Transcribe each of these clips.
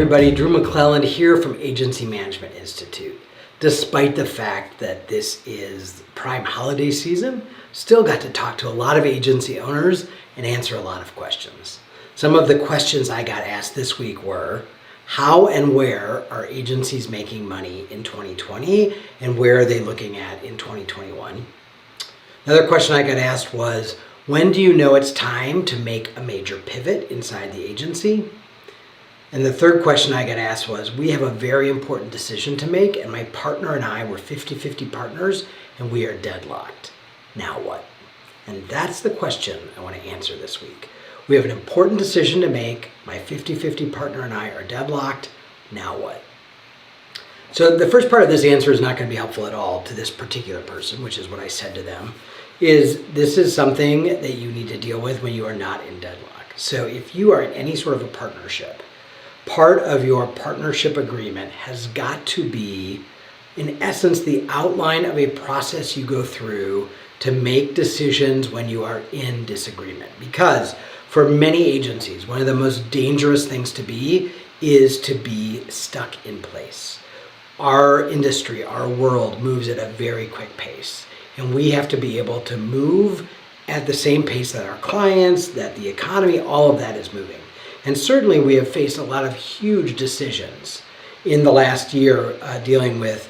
everybody, Drew McLellan here from Agency Management Institute. Despite the fact that this is prime holiday season, still got to talk to a lot of agency owners and answer a lot of questions. Some of the questions I got asked this week were, how and where are agencies making money in 2020 and where are they looking at in 2021? Another question I got asked was, when do you know it's time to make a major pivot inside the agency? And the third question I got asked was, we have a very important decision to make and my partner and I were 50-50 partners and we are deadlocked. Now what? And that's the question I want to answer this week. We have an important decision to make. My 50-50 partner and I are deadlocked. Now what? So the first part of this answer is not going to be helpful at all to this particular person, which is what I said to them, is this is something that you need to deal with when you are not in deadlock. So if you are in any sort of a partnership, part of your partnership agreement has got to be, in essence, the outline of a process you go through to make decisions when you are in disagreement. Because for many agencies, one of the most dangerous things to be is to be stuck in place. Our industry, our world moves at a very quick pace, and we have to be able to move at the same pace that our clients, that the economy, all of that is moving. And certainly we have faced a lot of huge decisions in the last year dealing with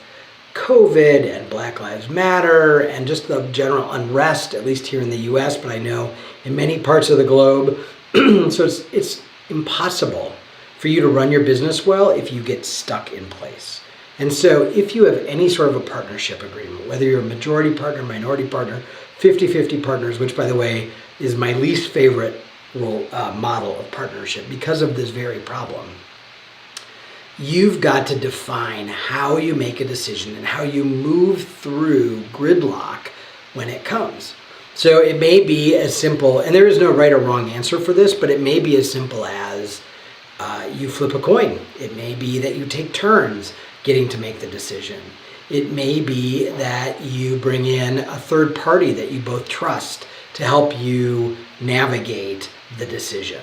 COVID and Black Lives Matter and just the general unrest, at least here in the US, but I know in many parts of the globe. So it's impossible for you to run your business well if you get stuck in place. And so if you have any sort of a partnership agreement, whether you're a majority partner, minority partner, 50-50 partners, which by the way is my least favorite model of partnership because of this very problem, you've got to define how you make a decision and how you move through gridlock when it comes. So it may be as simple, and there is no right or wrong answer for this, but it may be as simple as you flip a coin. It may be that you take turns getting to make the decision. It may be that you bring in a third party that you both trust to help you navigate the decision.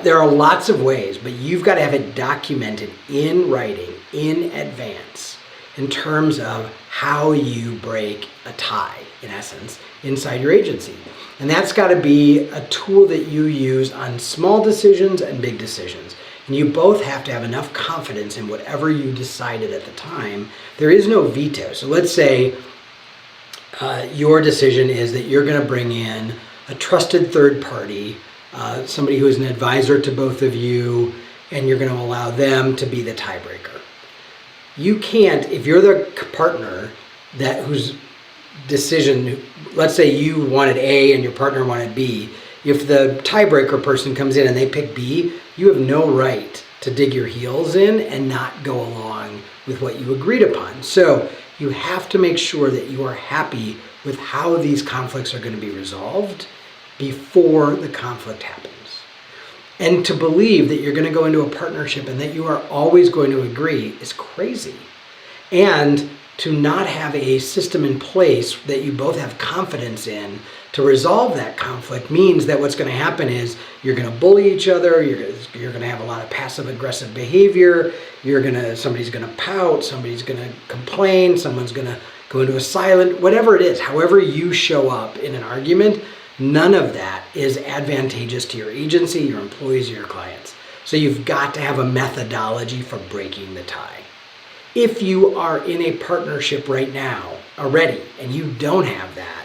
There are lots of ways, but you've got to have it documented in writing in advance in terms of how you break a tie, in essence, inside your agency. And that's got to be a tool that you use on small decisions and big decisions. And you both have to have enough confidence in whatever you decided at the time. There is no veto. So let's say your decision is that you're going to bring in a trusted third party, somebody who is an advisor to both of you, and you're going to allow them to be the tiebreaker. You can't, if you're the partner whose decision, let's say you wanted A and your partner wanted B, if the tiebreaker person comes in and they pick B, you have no right to dig your heels in and not go along with what you agreed upon. So you have to make sure that you are happy with how these conflicts are going to be resolved before the conflict happens. And to believe that you're going to go into a partnership and that you are always going to agree is crazy. And to not have a system in place that you both have confidence in to resolve that conflict means that what's going to happen is you're going to bully each other, you're going to have a lot of passive aggressive behavior, somebody's going to pout, somebody's going to complain, someone's going to go into a silent, whatever it is, however you show up in an argument, none of that is advantageous to your agency, your employees, or your clients. So you've got to have a methodology for breaking the tie. If you are in a partnership right now already and you don't have that,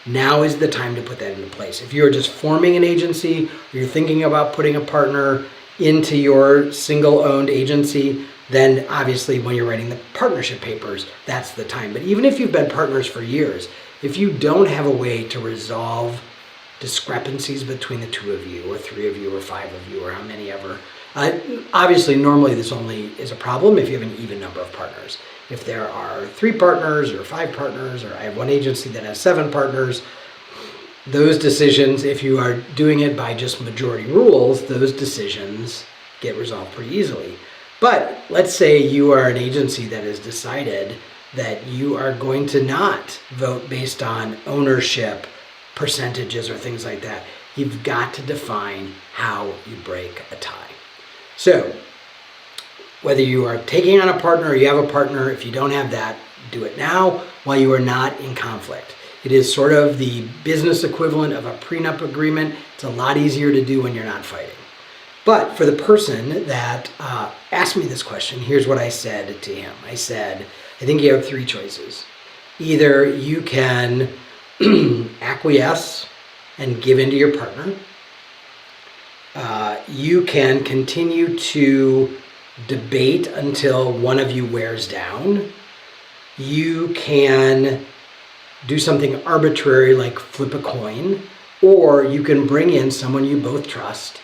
now is the time to put that into place. If you're just forming an agency or you're thinking about putting a partner into your single-owned agency, then obviously when you're writing the partnership papers, that's the time. But even if you've been partners for years, if you don't have a way to resolve discrepancies between the two of you or three of you or five of you or how many ever, obviously normally this only is a problem if you have an even number of partners. If there are 3 partners or 5 partners, or I have one agency that has 7 partners, those decisions, if you are doing it by just majority rules, those decisions get resolved pretty easily. But let's say you are an agency that has decided that you are going to not vote based on ownership percentages or things like that. You've got to define how you break a tie. So whether you are taking on a partner or you have a partner, if you don't have that, do it now while you are not in conflict. It is sort of the business equivalent of a prenup agreement. It's a lot easier to do when you're not fighting. But for the person that asked me this question, here's what I said to him. I said, I think you have three choices. Either you can acquiesce and give in to your partner. You can continue to debate until one of you wears down. You can do something arbitrary like flip a coin, or you can bring in someone you both trust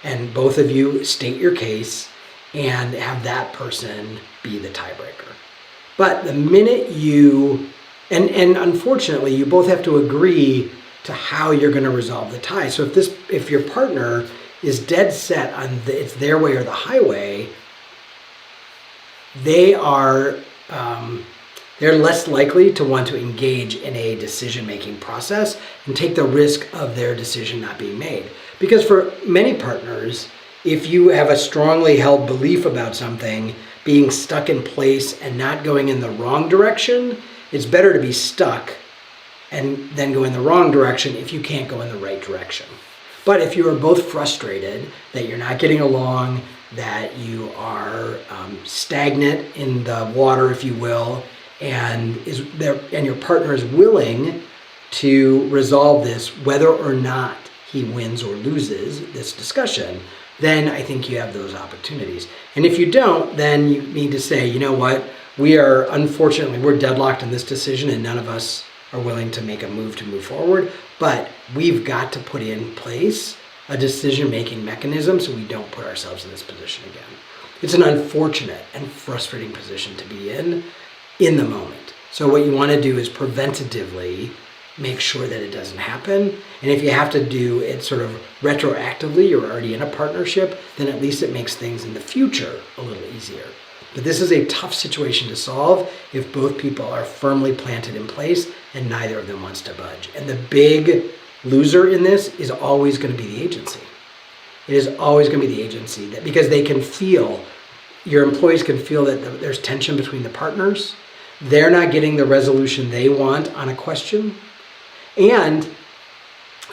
and both of you state your case and have that person be the tiebreaker. But the minute you, and unfortunately, you both have to agree to how you're going to resolve the tie. So if your partner is dead set on it's their way or the highway, they're less likely to want to engage in a decision-making process and take the risk of their decision not being made. Because for many partners, if you have a strongly held belief about something, being stuck in place and not going in the wrong direction, it's better to be stuck and then go in the wrong direction if you can't go in the right direction. But if you are both frustrated that you're not getting along, that you are stagnant in the water, if you will, and your partner is willing to resolve this, whether or not he wins or loses this discussion, then I think you have those opportunities. And if you don't, then you need to say, you know what, unfortunately, we're deadlocked in this decision and none of us are willing to make a move to move forward, but we've got to put in place a decision-making mechanism so we don't put ourselves in this position again. It's an unfortunate and frustrating position to be in the moment. So what you want to do is preventatively make sure that it doesn't happen. And if you have to do it sort of retroactively, you're already in a partnership, then at least it makes things in the future a little easier. But this is a tough situation to solve if both people are firmly planted in place and neither of them wants to budge. And the big loser in this is always going to be the agency. It is always going to be the agency, because they can feel, your employees can feel that there's tension between the partners. They're not getting the resolution they want on a question. And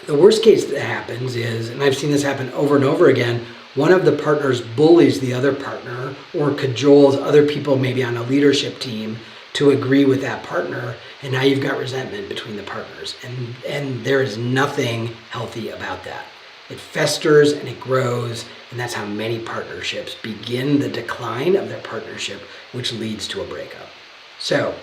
the worst case that happens is, and I've seen this happen over and over again, one of the partners bullies the other partner or cajoles other people maybe on a leadership team to agree with that partner, and now you've got resentment between the partners, and there is nothing healthy about that. It festers and it grows, and that's how many partnerships begin the decline of their partnership, which leads to a breakup. So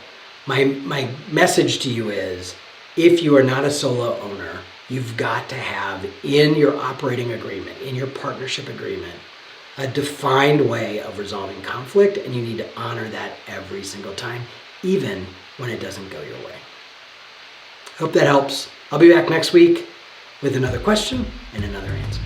my message to you is, if you are not a solo owner, you've got to have in your operating agreement, in your partnership agreement, a defined way of resolving conflict, and you need to honor that every single time, even when it doesn't go your way. Hope that helps. I'll be back next week with another question and another answer.